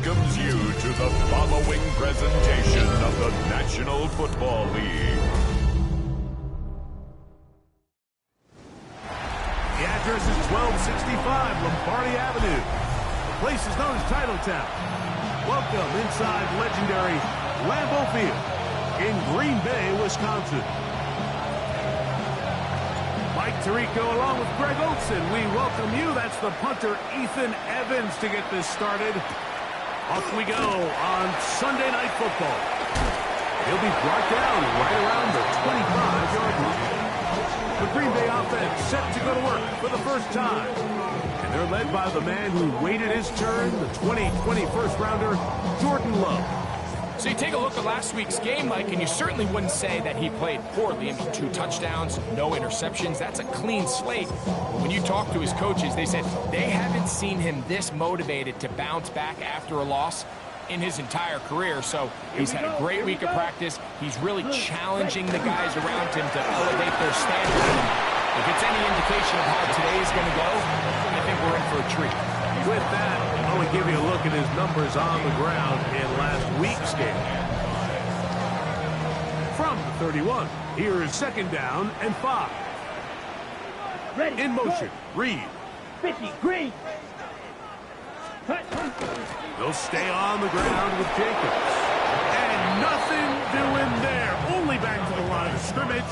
welcomes you to the following presentation of the National Football League. The address is 1265 Lombardi Avenue. The place is known as Titletown. Welcome inside legendary Lambeau Field in Green Bay, Wisconsin. Mike Tirico along with Greg Olson. We welcome you. That's the punter, Ethan Evans, to get this started. Off we go on Sunday Night Football. He'll be brought down right around the 25-yard line. The Green Bay offense set to go to work for the first time. And they're led by the man who waited his turn, the 2020 first-rounder, Jordan Love. So you take a look at last week's game, Mike, and you certainly wouldn't say that he played poorly. I mean, 2 touchdowns, no interceptions. That's a clean slate. But when you talk to his coaches, they said they haven't seen him this motivated to bounce back after a loss in his entire career. So he's had a great week of practice. He's really challenging the guys around him to elevate their standard. And if it's any indication of how today is going to go, I think we're in for a treat. With that, I want to give you a look at his numbers on the ground in last week's game. From the 31, here is 2nd down and 5. Ready, in motion, go. Reed. 50, green. They'll stay on the ground with Jacobs. And nothing doing there. Only back to the line of scrimmage.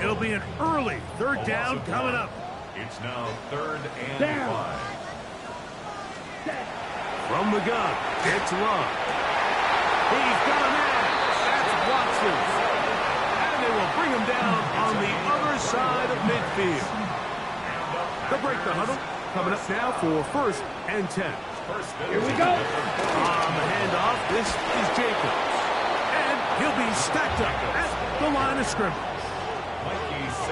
It'll be an early 3rd down coming up. It's now 3rd and Down. 5. From the gun, it's Love. He's got a man. That's Watson. And they will bring him down on the other side of midfield. They'll break the huddle. Coming up now for 1st and 10. Here we go. On the handoff, this is Jacobs. And he'll be stacked up at the line of scrimmage.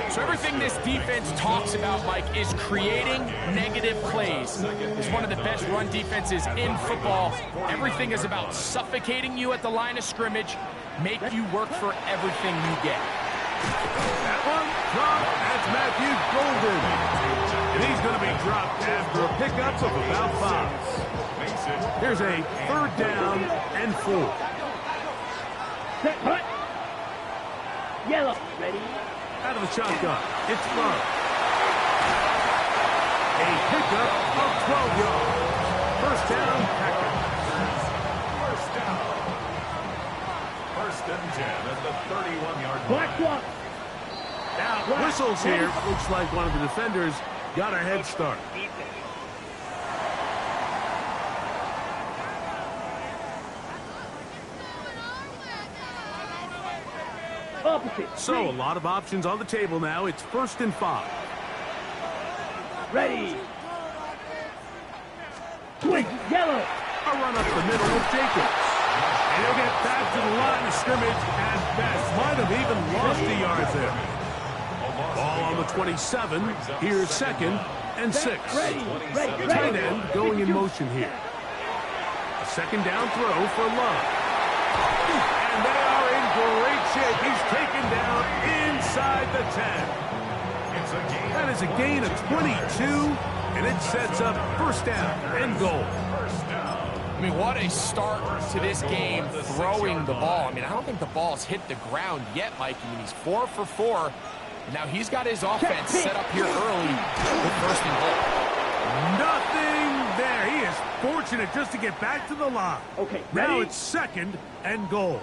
So everything this defense talks about, Mike, is creating negative plays. It's one of the best run defenses in football. Everything is about suffocating you at the line of scrimmage, make you work for everything you get. That one dropped. That's Matthew Golden. And he's going to be dropped after a pickup of about 5. Here's a 3rd down and 4. Set, hut. Yellow, ready. Out of the shotgun, it's Love. A pickup of 12 yards. 1st down, Packers. 1st and 10 at the 31-yard Black line. one. Now, whistles here. Looks like one of the defenders got a head start. Opposite. So, a lot of options on the table now. It's 1st and 5. Ready. Quick, yellow. A run up the middle with Jacobs. And he'll get back to the line of scrimmage at best. Might have even lost a yard there. Ball on the 27. Here's 2nd and 6. Ready. Tight end going in motion here. A 2nd down throw for Love. And they are in great shape. He's taken down inside the 10. That is a gain of 22, and it sets up 1st down and goal. I mean, what a start to this game throwing the ball. I mean, I don't think the ball's hit the ground yet, Mike. I mean, he's 4 for 4. Now he's got his offense set up here early with 1st and goal. Nothing there. He is fortunate just to get back to the line. Okay, Now ready? it's 2nd and goal.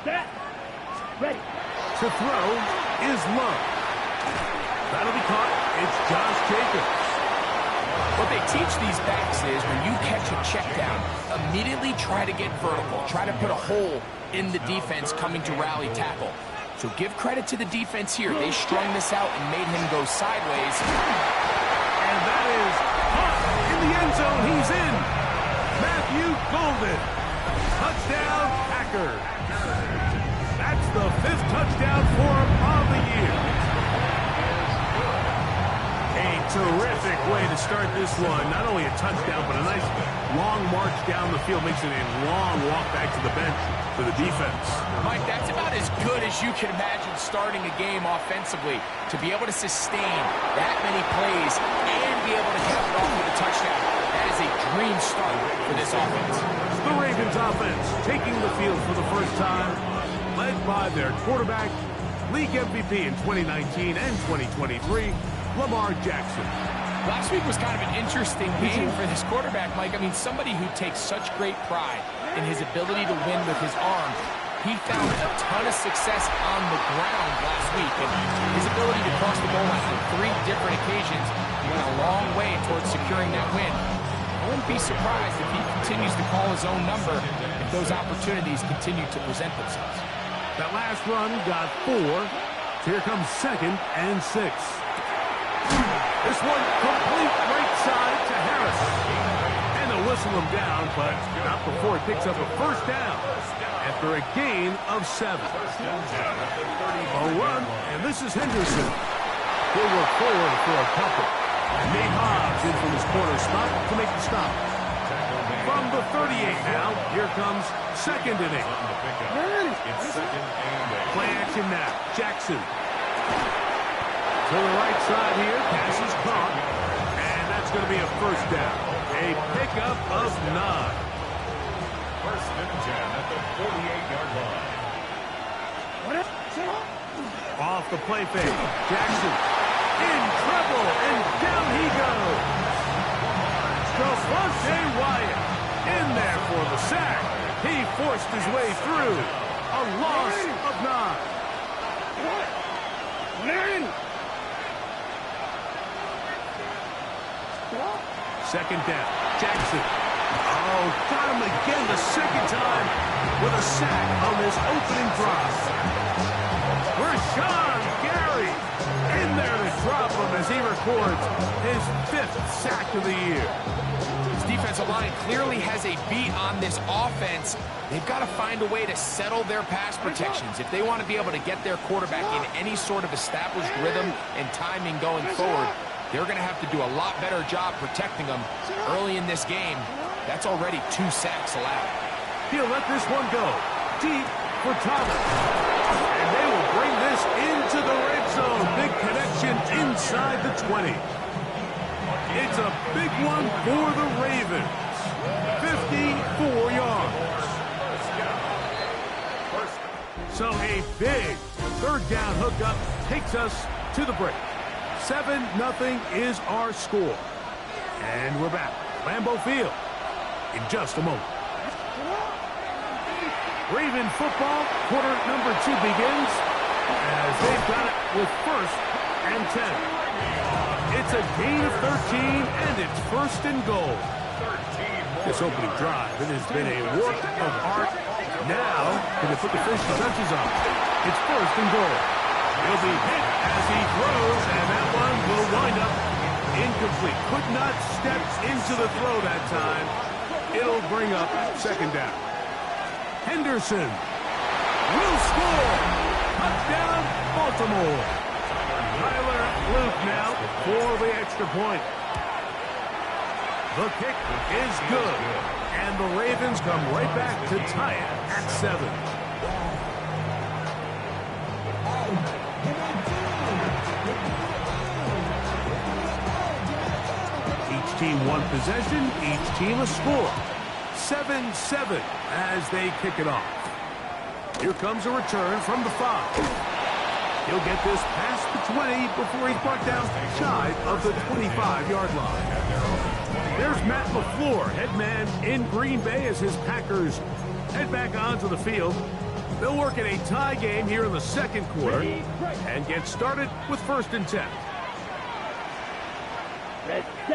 Set. Ready. To throw is Love. That'll be caught. It's Josh Jacobs. What they teach these backs is when you catch a check down, immediately try to get vertical. Try to put a hole in the defense coming to rally tackle. So give credit to the defense here. They strung this out and made him go sideways. And that is caught in the end zone. He's in. Matthew Golden. Touchdown, Packers. That's the 5th touchdown for him on the year. A terrific way to start this one. Not only a touchdown, but a nice long march down the field. Makes it a long walk back to the bench for the defense. Mike, that's about as good as you can imagine starting a game offensively. To be able to sustain that many plays and be able to cap it off with a touchdown. that is a dream start for this offense. The Ravens offense taking the field for the first time, led by their quarterback, league MVP in 2019 and 2023, Lamar Jackson. Last week was kind of an interesting game for this quarterback, Mike. I mean, somebody who takes such great pride in his ability to win with his arm. He found a ton of success on the ground last week, and his ability to cross the goal line on 3 different occasions went a long way towards securing that win. I wouldn't be surprised if he continues to call his own number if those opportunities continue to present themselves. That last run got 4. So here comes 2nd and 6. This one complete right side to Harris. And they'll whistle him down, but not before it picks up a first down after a gain of 7. A run, and this is Henderson. He'll work forward for a couple. And Nate Hobbs in from his corner spot to make the stop. From the 38 now, here comes 2nd and 8. Play action now. Jackson. To the right side here, pass is caught, and that's going to be a first down. A pickup of 9. 1st and 10 at the 48-yard line. Off the play fake, Jackson in trouble, and down he goes. Devontae Wyatt in there for the sack. He forced his way through. A loss of 9. 2nd down. Jackson. Oh, got him again the 2nd time with a sack on this opening drive. Rashawn Gary in there to drop him as he records his 5th sack of the year. This defensive line clearly has a beat on this offense. They've got to find a way to settle their pass protections. If they want to be able to get their quarterback in any sort of established rhythm and timing going forward, they're going to have to do a lot better job protecting them early in this game. That's already 2 sacks allowed. He'll let this one go. Deep for Thomas. And they will bring this into the red zone. Big connection inside the 20. It's a big one for the Ravens. 54 yards. So a big 3rd down hookup takes us to the break. 7-0 is our score. And we're back. Lambeau Field in just a moment. Raven football, quarter number 2 begins as they've got it with 1st and 10. It's a gain of 13, and it's 1st and goal. This opening drive, it has been a work of art. Now, can they put the finishing touches on? It's 1st and goal. He'll be hit as he throws, and that one will wind up incomplete. Could not step into the throw that time. It'll bring up 2nd down. Henderson will score. Touchdown, Baltimore. Tyler Luke now for the extra point. The kick is good, and the Ravens come right back to tie it at 7. Each team one possession, each team a score. 7-7 as they kick it off. Here comes a return from the 5. He'll get this past the 20 before he's brought down shy of the 25-yard line. There's Matt LaFleur, head man in Green Bay as his Packers head back onto the field. They'll work in a tie game here in the 2nd quarter and get started with 1st and 10.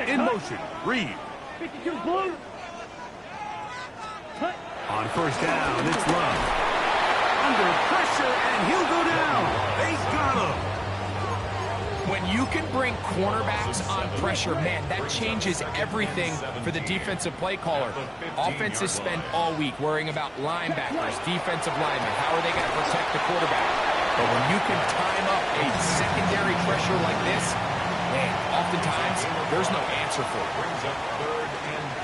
In motion, Reed. 52 blue. On 1st down, it's Love. Under pressure, and he'll go down. They got him. When you can bring cornerbacks on pressure, man, that changes everything for the defensive play caller. Offenses spend all week worrying about linebackers, defensive linemen. How are they going to protect the quarterback? But when you can time up a secondary pressure like this, man, oftentimes there's no answer for it.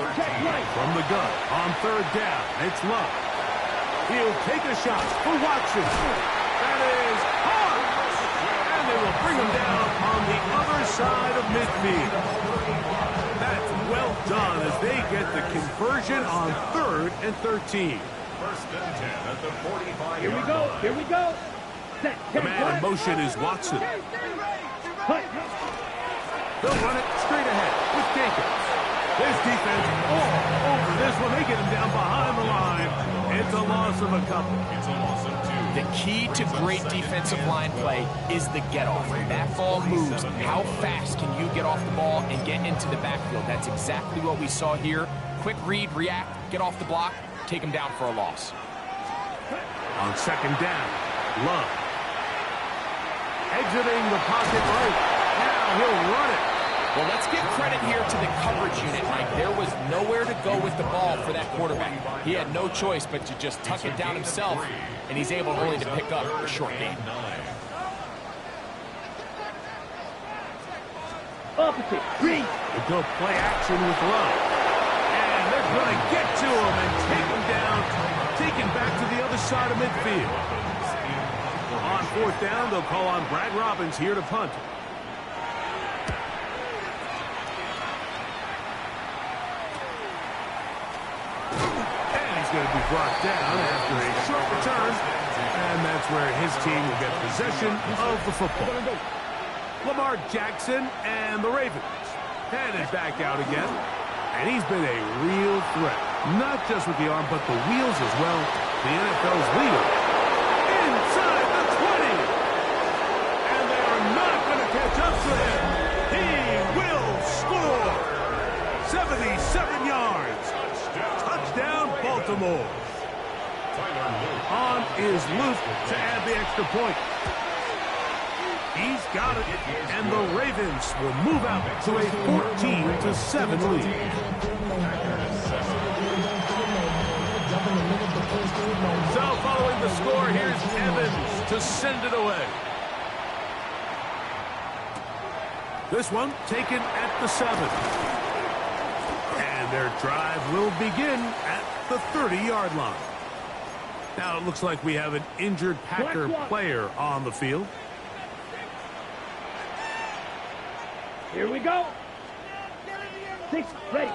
From the gun, on 3rd down, it's Love. He'll take a shot for Watson. That is hard. And they will bring him down on the other side of midfield. That's well done as conversion on 3rd and 13. First and 10 at the 45-yard Here we go. line. Here we go. Set. The Check, man in cut. motion is Watson. Cut. They'll run it straight ahead with Jacobs. This defense all over this one. They get him down behind the line. It's a loss of a couple. It's a loss of 2. The key to great defensive line play is the get-off. When that ball moves, how fast can you get off the ball and get into the backfield? That's exactly what we saw here. Quick read, react, get off the block, take him down for a loss. On 2nd down, Love. Exiting the pocket right. Now he'll run it. Well, let's give credit here to the coverage unit, Mike. There was nowhere to go with the ball for that quarterback. He had no choice but to just tuck it down himself, and he's able only to pick up a short gain. Opposite. Green. They go play action with Love. And they're going to get to him and take him down, taken back to the other side of midfield. On 4th down, they'll call on Brad Robbins here to punt. And he's going to be brought down after a short return. And that's where his team will get possession of the football. Lamar Jackson and the Ravens headed back out again. And he's been a real threat. Not just with the arm, but the wheels as well. The NFL's leader. Inside the 20. And they are not going to catch up to him. He will score. 77 yards. Touchdown, Baltimore. On is Luke to add the extra point. He's got it, and the Ravens will move out to a 14-7 lead. So following the score, here's Evans to send it away. This one taken at the 7. And their drive will begin at the 30-yard line. Now it looks like we have an injured Packer player on the field. Here we go. 6. Ready.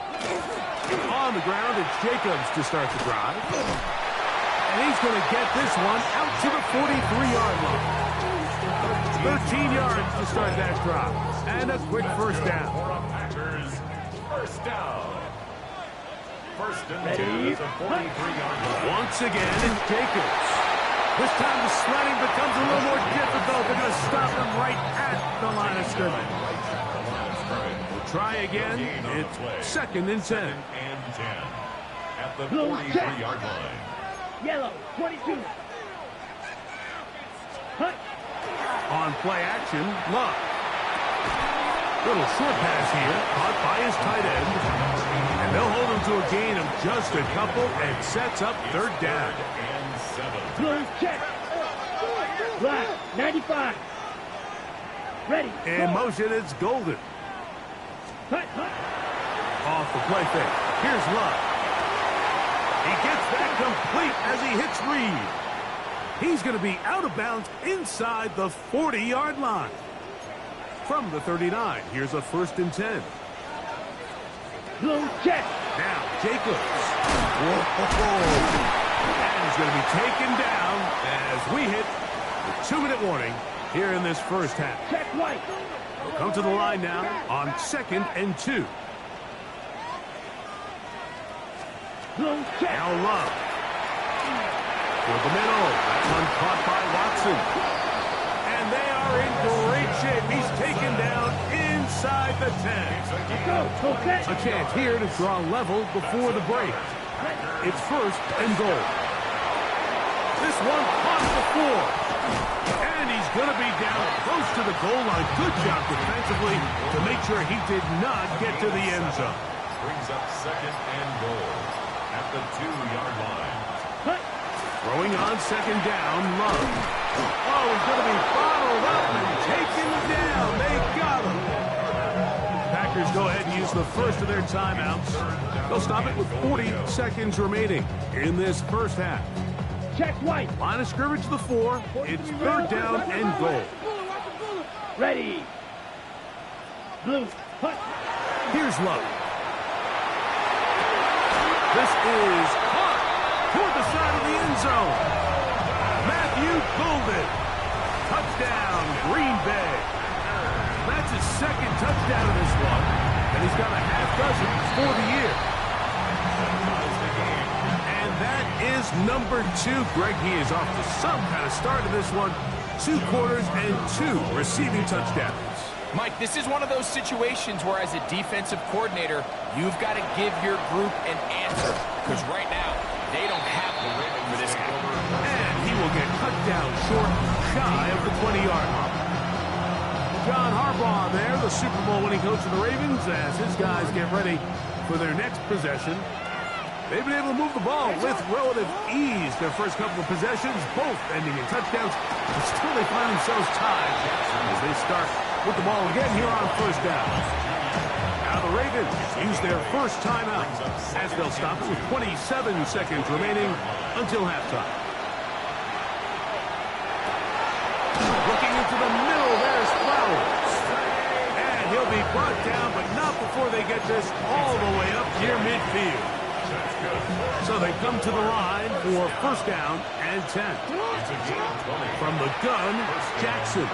On the ground, it's Jacobs to start the drive. And he's going to get this one out to the 43-yard line. 13 yards to start that drive. And a quick first down. Packers, first down. First and Ready. 10 at the 43-yard line. Once again, it's Jacobs. This time the sledding becomes a little more difficult. They're going to stop him right at the line of scrimmage. Try again. It's 2nd and 10. Second and 10 at the Blue 43-yard line. Yellow. 22. Cut. On play action, Love. Little short pass here, caught by his tight end. And they'll hold him to a gain of just a couple and sets up 3rd down. And 7. Blue check. Black. 95. Ready. In Go. motion, it's Golden. Cut. Cut. Off the play fake. Here's Love. He gets that complete as he hits Reed. He's going to be out of bounds inside the 40-yard line. From the 39, here's a 1st and 10. Blue check. Now, Jacobs. Whoa. And he's going to be taken down as we hit the 2-minute warning here in this first half. Check white. We'll come to the line now on 2nd and 2. Blue check. Now Love. For the middle. That one caught by Watson. And they are in great shape. He's taken down inside the 10. Go. Go set. A chance here to draw level before the break. It's 1st and goal. This one caught the 4. And he's going to be down close to the goal line. Good job defensively to make sure he did not get to the end zone. Brings up 2nd and goal at the 2-yard line. Cut. Throwing on 2nd down, Love. Oh, he's going to be bottled up and taken down. They got him. Packers go ahead and use the first of their timeouts. They'll stop it with 40 seconds remaining in this first half. Check white. Line of scrimmage the 4. It's 3rd down and goal. Ready. Blue. Cut. Here's Love. This is caught toward the side of the end zone. Matthew Golden. Touchdown, Green Bay. That's his second touchdown of this one, and he's got a half dozen for the year. And that is number 2. Greg, he is off to some kind of start in this one. 2 quarters and 2 receiving touchdowns. Mike, this is one of those situations where as a defensive coordinator, you've got to give your group an answer. Because right now, they don't have the rhythm for this guy. And he will get cut down short, shy of the 20-yard line. John Harbaugh there, the Super Bowl winning coach of the Ravens, as his guys get ready for their next possession. They've been able to move the ball with relative ease their first couple of possessions, both ending in touchdowns, but still they find themselves tied as they start with the ball again here on first down. Now the Ravens use their first timeout as they'll stop it with 27 seconds remaining until halftime. Looking into the middle, there's Flowers. And he'll be brought down, but not before they get this all the way up near midfield. So they come to the line for first down and 10. From the gun, Jackson.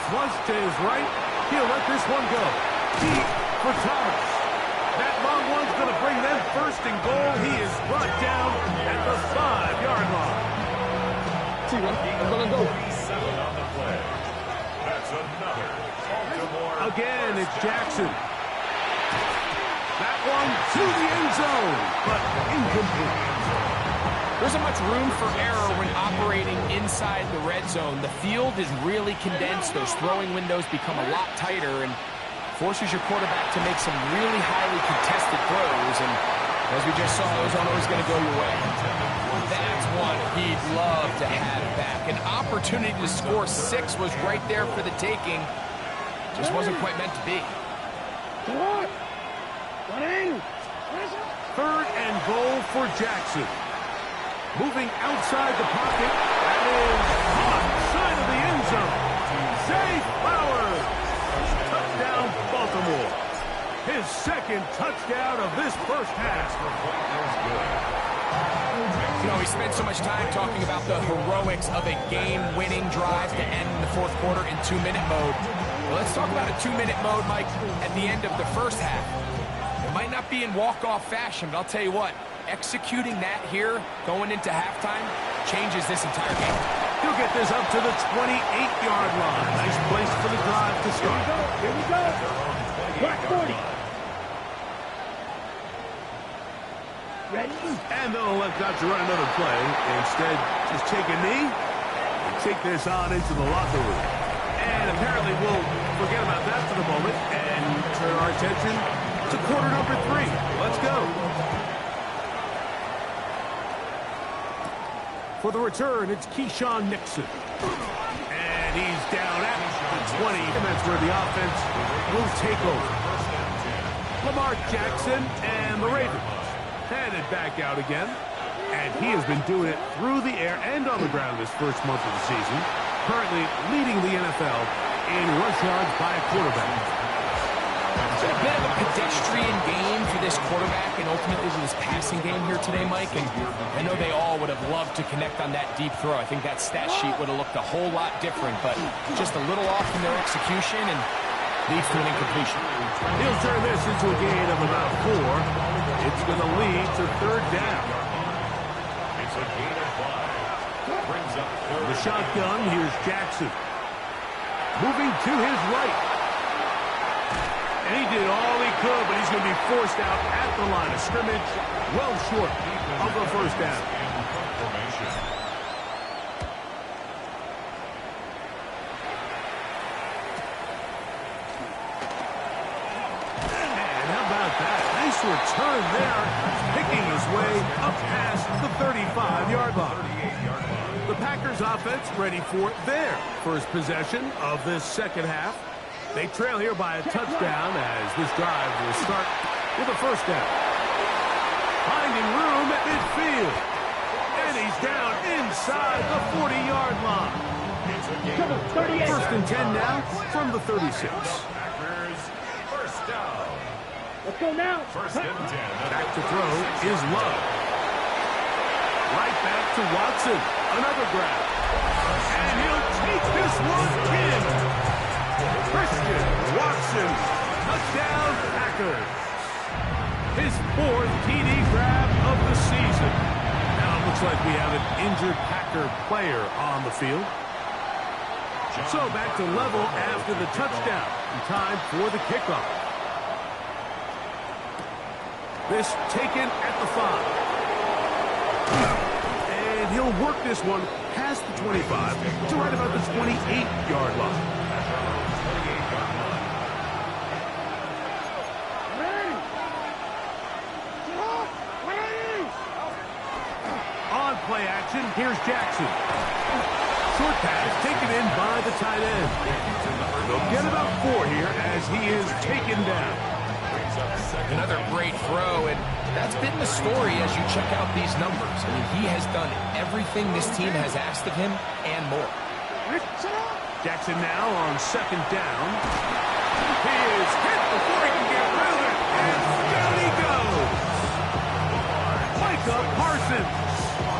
Flush to his right. He'll let this one go. Deep for Thomas. That long one's going to bring them first and goal. He is brought down at the 5-yard line. I'm going to go. Again, it's Jackson. That one to the end zone, but incomplete. There isn't much room for error when operating inside the red zone. The field is really condensed. Those throwing windows become a lot tighter and forces your quarterback to make some really highly contested throws. And as we just saw, those aren't always going to go your way. That's one he'd love to have back. An opportunity to score 6 was right there for the taking. Just wasn't quite meant to be. Third and goal for Jackson. Moving outside the pocket. That is caught side of the end zone. Zay Flowers. Touchdown, Baltimore. His second touchdown of this first half. You know, we spent so much time talking about the heroics of a game-winning drive to end the fourth quarter in 2-minute mode. Well, let's talk about a 2-minute mode, Mike, at the end of the first half. It might not be in walk-off fashion, but I'll tell you what, executing that here, going into halftime, changes this entire game. He'll get this up to the 28-yard line. Nice place for the drive to start. Here we go. Clock 40. Ready? And they'll let Dodger run another play. Instead, just take a knee and take this on into the locker room. And apparently we'll forget about that for the moment and turn our attention to quarter number 3. Let's go. For the return, it's Keyshawn Nixon. And he's down at the 20. And that's where the offense will take over. Lamar Jackson and the Ravens headed back out again. And he has been doing it through the air and on the ground this first month of the season. Currently leading the NFL in rush yards by a quarterback. It's been a bit of a pedestrian game for this quarterback and ultimately this passing game here today, Mike. And I know they all would have loved to connect on that deep throw. I think that stat sheet would have looked a whole lot different, but just a little off in their execution and leads to an incompletion. He'll turn this into a gain of about 4. It's going to lead to third down. It's a gain of 5. Brings up third. The shotgun, here's Jackson. Moving to his right. And he did all he could, but he's going to be forced out at the line of scrimmage, well short of the first down. And how about that? Nice return there, picking his way up past the 35-yard line. The Packers offense ready for their first possession of this second half. They trail here by a touchdown as this drive will start with a first down. Finding room at midfield. And he's down inside the 40-yard line. Come on, 38. First and 10 now from the 36. Packers, first down. Let's go now. First and 10. Back to throw is Love. Right back to Watson. Another grab. And he'll take this one in. Christian Watson. Touchdown, Packers. His 4th TD grab of the season. Now it looks like we have an injured Packer player on the field. So back to level after the touchdown. And time for the kickoff. This taken at the 5. And he'll work this one past the 25 to right about the 28-yard line. On play action, here's Jackson. Short pass taken in by the tight end. They'll get about 4 here as he is taken down. Another great throw, and that's been the story as you check out these numbers. I mean, he has done everything this team has asked of him and more. Jackson now on 2nd down. He is hit before he can get rid of it, and down he goes. Micah Parsons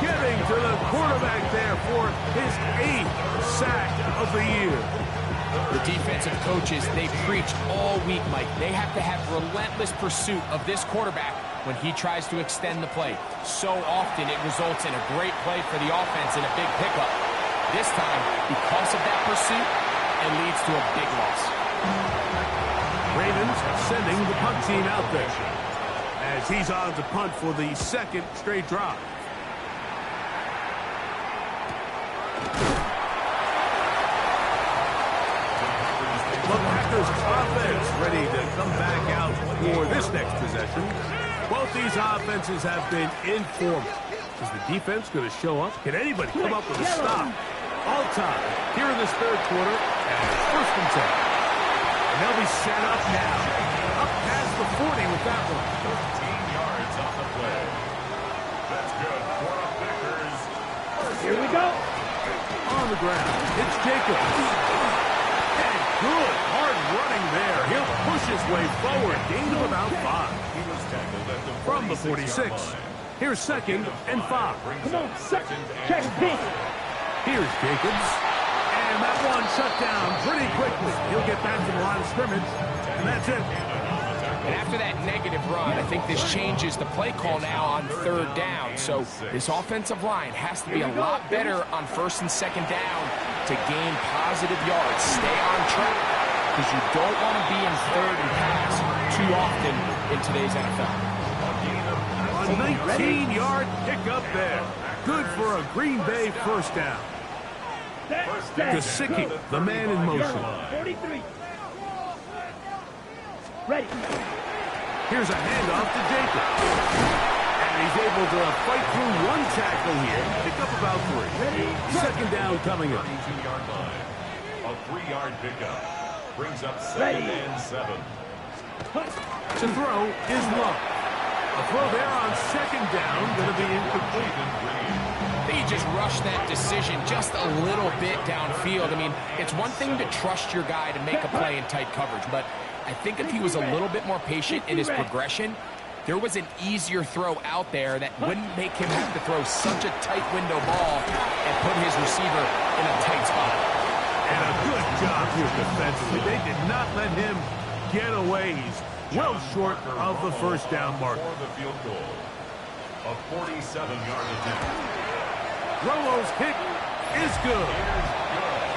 getting to the quarterback there for his 8th sack of the year. The defensive coaches, they preach all week, Mike. They have to have relentless pursuit of this quarterback when he tries to extend the play. So often it results in a great play for the offense and a big pickup. This time, because of that pursuit, it leads to a big loss. Ravens sending the punt team out there as he's on to punt for the 2nd straight drive. The Packers offense ready to come back out for this next possession. Both these offenses have been informal. Is the defense going to show up? Can anybody come up with a stop? All time here in this 3rd quarter, and 1st and 10. And they'll be set up now. Up past the 40 with that one. 15 yards on the play. That's good for the Packers. Here we go. On the ground, it's Jacobs. Good, hard running there. He'll push his way forward. Gain of about 5. He was tackled at the From the 46. 46. Here's 2nd and 5. Come on, second. Check pink. Here's Jacobs. And that one shut down pretty quickly. He'll get back to the line of scrimmage. And that's it. And after that negative run, I think this changes the play call now on 3rd down. So this offensive line has to be a lot better on 1st and 2nd down to gain positive yards. Stay on track because you don't want to be in 3rd and pass too often in today's NFL. A 19-yard pickup there. Good for a Green Bay 1st down. Gesicki, the man in motion. 43. Ready. Here's a handoff to Jacobs. And he's able to fight through 1 tackle here. Pick up about 3. 2nd down coming up. 32-yard line. A 3-yard pickup. Brings up 2nd and 7. To throw is Love. A throw there on 2nd down. Going to be incomplete. I think he just rushed that decision just a little bit downfield. I mean, it's one thing to trust your guy to make a play in tight coverage, but I think if he was a little bit more patient in his progression, there was an easier throw out there that wouldn't make him have to throw such a tight window ball and put his receiver in a tight spot. And a good job here defensively. They did not let him get away. He's well short of the 1st down mark. For the field goal. A 47-yard attempt. Rolo's kick is good.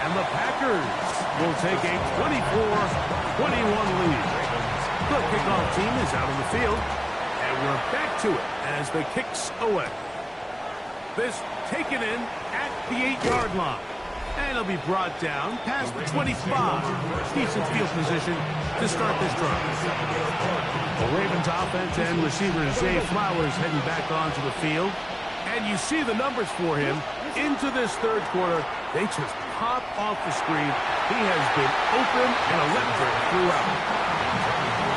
And the Packers will take a 24-21 lead. The kickoff team is out on the field. And we're back to it as the kicks away. This taken in at the 8-yard line. And it'll be brought down past the 25. Decent field position to start this drive. The Ravens offense and receiver Zay Flowers heading back onto the field. And you see the numbers for him into this 3rd quarter. They just pop off the screen. He has been open and electric throughout.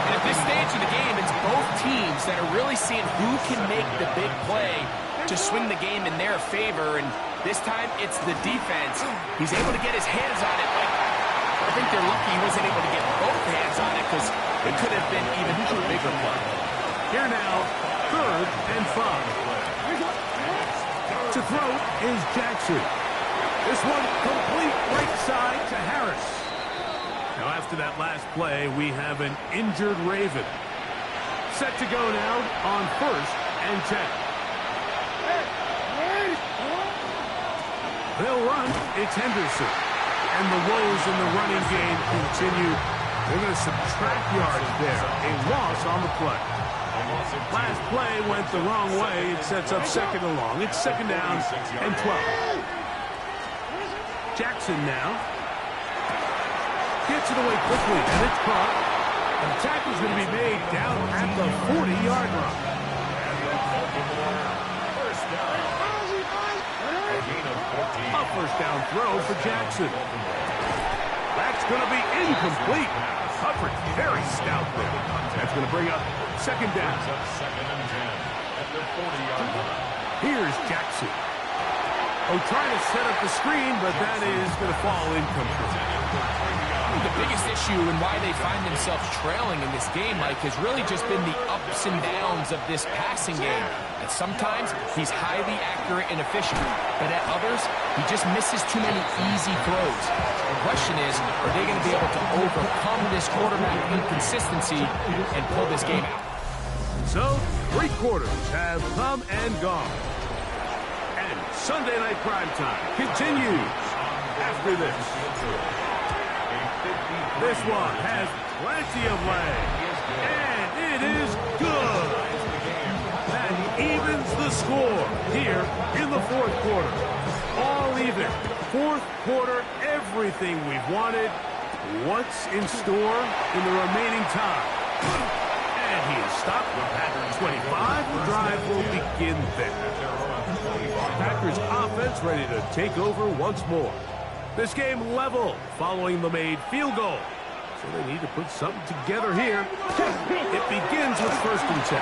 And at this stage of the game, it's both teams that are really seeing who can make the big play to swing the game in their favor. And this time, it's the defense. He's able to get his hands on it, but I think they're lucky he wasn't able to get both hands on it because it could have been even a bigger play. Here now, 3rd and 5. To throw is Jackson. This one complete right side to Harris. Now after that last play, we have an injured Raven. Set to go now on 1st and 10. They'll run. It's Henderson. And the woes in the running game continue. They're going to subtract yards there. A loss on the play. Last play went the wrong way. It sets up 2nd and long. It's 2nd down and 12. Jackson now. Gets it away quickly, and it's caught. And the tackle's going to be made down at the 40-yard line. A 1st down throw for Jackson. That's going to be incomplete. Coverage very stout there. That's going to bring up 2nd down. Here's Jackson. Oh, trying to set up the screen, but that is going to fall incomplete. The biggest issue and why they find themselves trailing in this game, Mike, has really just been the ups and downs of this passing game. At sometimes, he's highly accurate and efficient, but at others, he just misses too many easy throws. The question is, are they going to be able to overcome this quarterback inconsistency and pull this game out? So, 3 quarters have come and gone. And Sunday Night Primetime continues after this. This one has plenty of leg, and it is good. That evens the score here in the 4th quarter. All even. 4th quarter, everything we've wanted. What's in store in the remaining time? And he is stopped at 25. The drive will begin there. Packers offense ready to take over once more. This game level following the made field goal. So they need to put something together here. It begins with 1st and 10.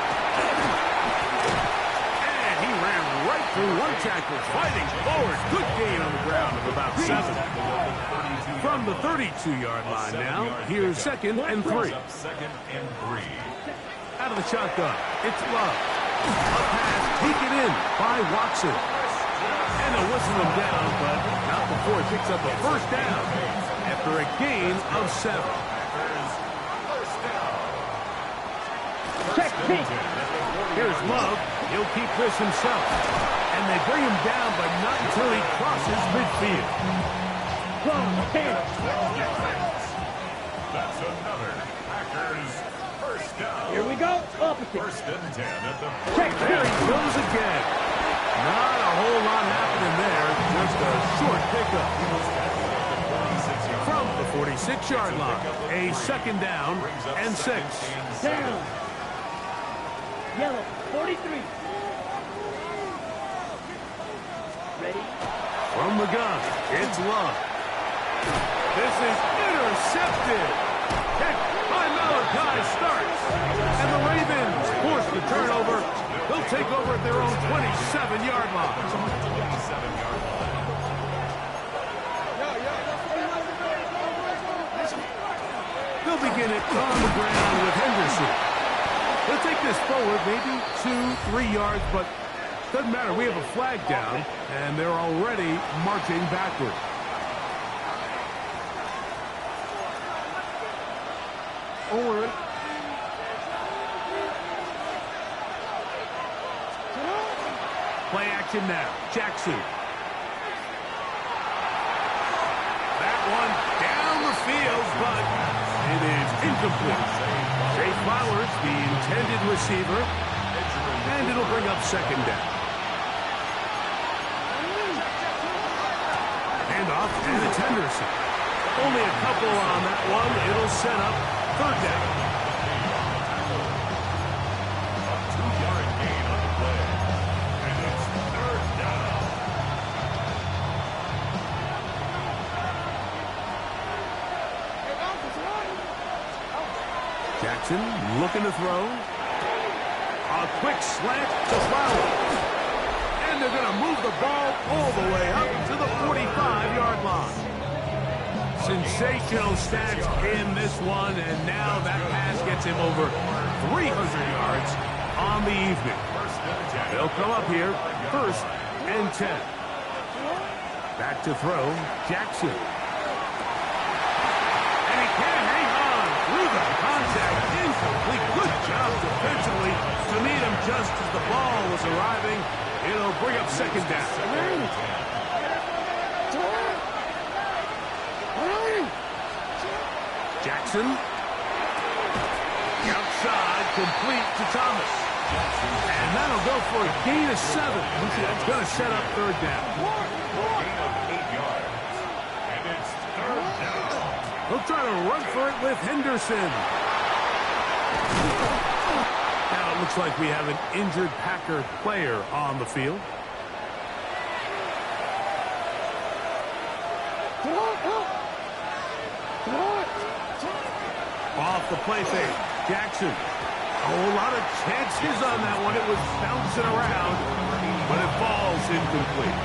And he ran right through one tackle, fighting forward. Good gain on the ground of about 7. From the 32-yard line now, here's 2nd and 3. Out of the shotgun, it's Love. A pass taken in by Watson. And they'll whistle him down, but not before he picks up a 1st down after a gain of 7. Check Pete. Here's Love. He'll keep this himself. And they bring him down, but not until he crosses midfield. That's another Packers 1st down. Here we go. Opposite. 1st and 10 at the Check. There he goes again. Not a whole lot happening there. Just a short pickup. From the 46-yard line, a 2nd down and 6. Down. Yellow. 43. Ready? From the gun, it's Love. This is intercepted. Kick by Malachi starts. And the Ravens force the turnover. They'll take over at their own 27-yard line. They'll begin it on the ground with Henderson. They'll take this forward, maybe 2-3 yards, but doesn't matter. We have a flag down, and they're already marching backward. Over. Play action now. Jackson. That one down the field, but it is incomplete. Zay Flowers, the intended receiver, and it'll bring up 2nd down. Hand off, and it's Henderson. Only a couple on that one. It'll set up 3rd down. A 2-yard gain on the play. And it's 3rd down. Jackson looking to throw. A quick slant to Flowers. And they're going to move the ball all the way up to the 45-yard line. sensational stats in this one, and now that pass gets him over 300 yards on the evening. They'll come up here, 1st and 10. Back to throw, Jackson. And he can't hang on through the contact. Incomplete. Good job defensively to meet him just as the ball was arriving. It'll bring up 2nd down. Jackson. Outside, complete to Thomas. And that'll go for a gain of 7. That's going to set up 3rd down. Gain of 8 yards. And it's 3rd down. He'll try to run for it with Henderson. Now it looks like we have an injured Packer player on the field. Off the play fake. Jackson. A whole lot of chances on that one. It was bouncing around, but it falls incomplete.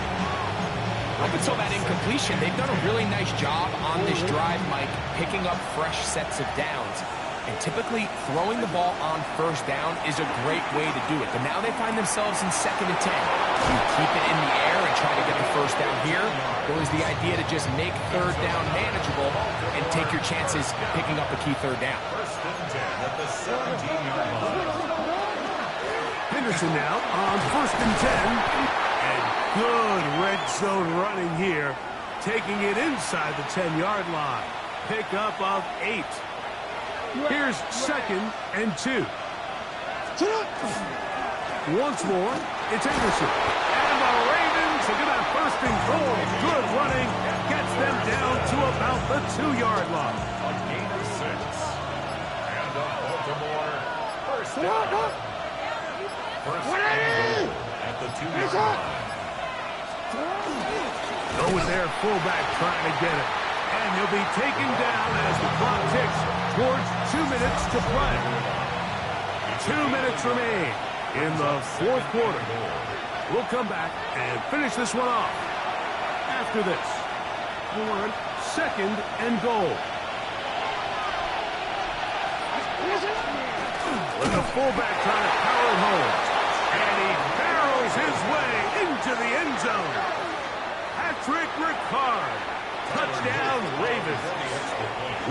Up until that incompletion, they've done a really nice job on this drive, Mike, picking up fresh sets of downs. And typically, throwing the ball on 1st down is a great way to do it. But now they find themselves in 2nd and 10. You keep it in the air and try to get the 1st down here, or is the idea to just make 3rd down manageable and take your chances picking up a key 3rd down? 1st and 10 at the 17-yard line. Henderson now on 1st and 10. And good red zone running here, taking it inside the 10-yard line. Pickup of 8. Here's 2nd and 2. Once more, it's Henderson. And the Ravens will get that 1st and goal. Good running. Gets them down to about the 2-yard line. A gain of 6. And a Baltimore 1st down. 1st and goal at the 2-yard line. Going there, fullback trying to get it. And he'll be taken down as the clock ticks towards 2 minutes to play. 2 minutes remain in the 4th quarter. We'll come back and finish this one off after this. 2nd and goal. With the fullback trying to power it home. And he barrels his way into the end zone. Patrick Ricard. Touchdown, Ravens.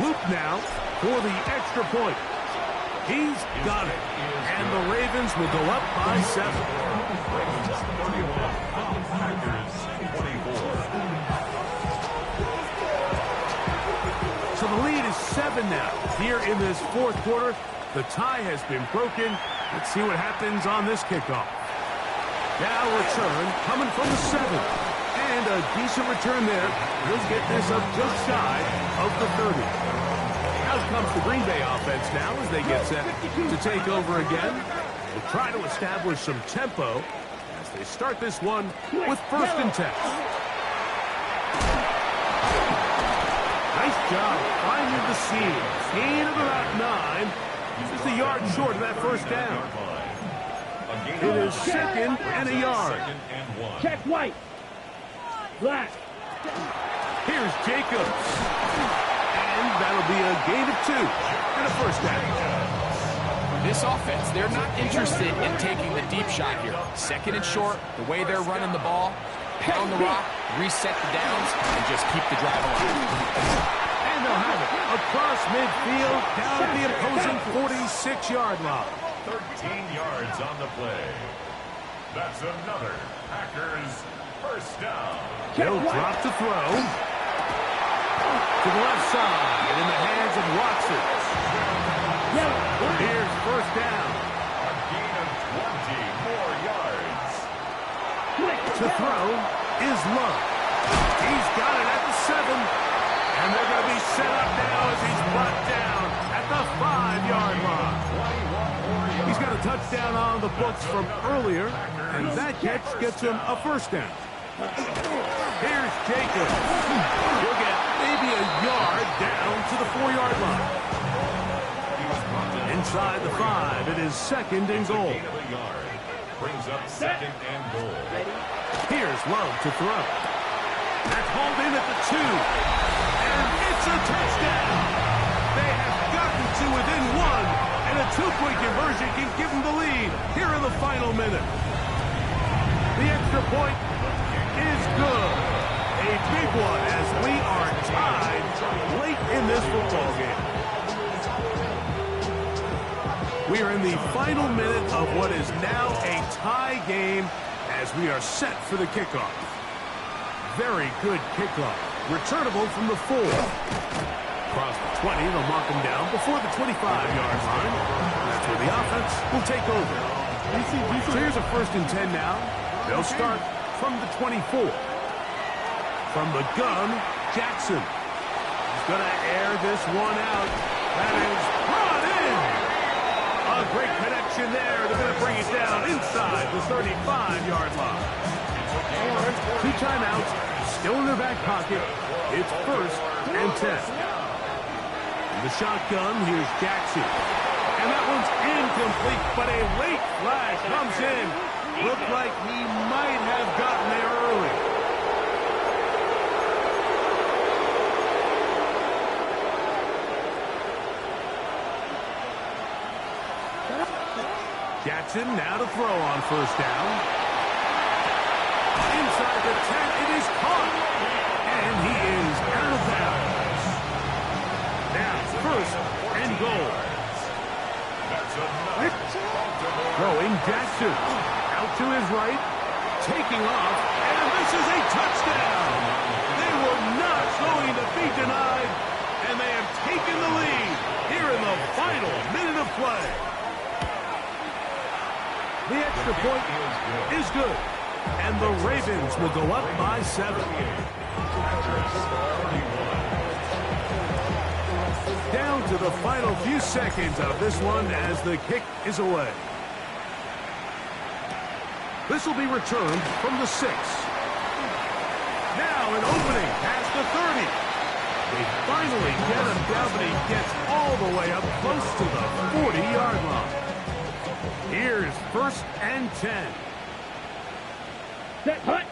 Loop now for the extra point. He's got it. And the Ravens will go up by 7. Ravens 31, Packers 24. So the lead is 7 now. Here in this 4th quarter, the tie has been broken. Let's see what happens on this kickoff. Now return coming from the 7. And a decent return there. He'll get this up just shy of the 30. Out comes the Green Bay offense now as they get set to take over again. We'll try to establish some tempo as they start this one with 1st and 10. Nice job finding the seam. Gain of about 9. Just a yard short of that 1st down. It is 2nd and a yard. Check white. Black. Here's Jacobs. And that'll be a gain of 2 and a 1st down. This offense, they're not interested in taking the deep shot here. 2nd and short, the way they're running the ball, pound the rock, reset the downs, and just keep the drive alive. And they'll have it across midfield down at the opposing 46-yard line. 13 yards on the play. That's another Packers 1st down. He'll drop to throw. To the left side in the hands of Watson. Here's 1st down. A gain of 20 more yards. To throw is Love. He's got it at the 7. And they're going to be set up now as he's brought down at the 5-yard line. He's got a touchdown on the books from earlier, and that catch gets him a 1st down. Here's Jacobs. He'll get maybe a yard down to the 4-yard line. Inside the 5, it is 2nd and goal. Gain of a yard. Brings up 2nd and goal. Here's Love to throw. That's hauled in at the 2. And it's It's a touchdown. They have gotten to within one, and a two-point conversion can give them the lead here in the final minute. The extra point is good. A big one as we are tied late in this football game. We are in the final minute of what is now a tie game as we are set for the kickoff. Very good kickoff. Returnable from the 4. Across the 20, they'll mark him down before the 25-yard line. That's where the offense will take over. So here's a 1st and 10 now. They'll start from the 24. From the gun, Jackson. He's going to air this one out. That is brought in. A great connection there. They're going to bring it down inside the 35-yard line. 2 timeouts, still in their back pocket. It's 1st and 10. In the shotgun, here's Jackson. And that one's incomplete, but a late flash comes in. Looked like he might have gotten there early. Jackson now to throw on 1st down. Inside the 10, it is caught. And he is out of bounds. Now 1st and goal. Throwing Jackson. Out to his right. Taking off. And this is a touchdown. They were not going to be denied. And they have taken the lead here in the final minute of play. The extra point is good. And the Ravens will go up by 7. Down to the final few seconds of this one as the kick is away. This will be returned from the 6. Now an opening past the 30. They finally get him down, but he gets all the way up close to the 40-yard line. Here's 1st and 10. Set, hut.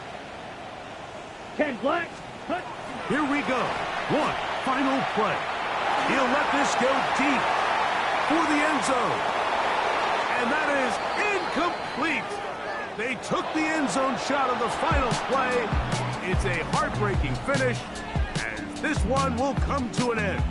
10 black, hut. Here we go. One final play. He'll let this go deep for the end zone. And that is incomplete. They took the end zone shot of the final play. It's a heartbreaking finish, as this one will come to an end.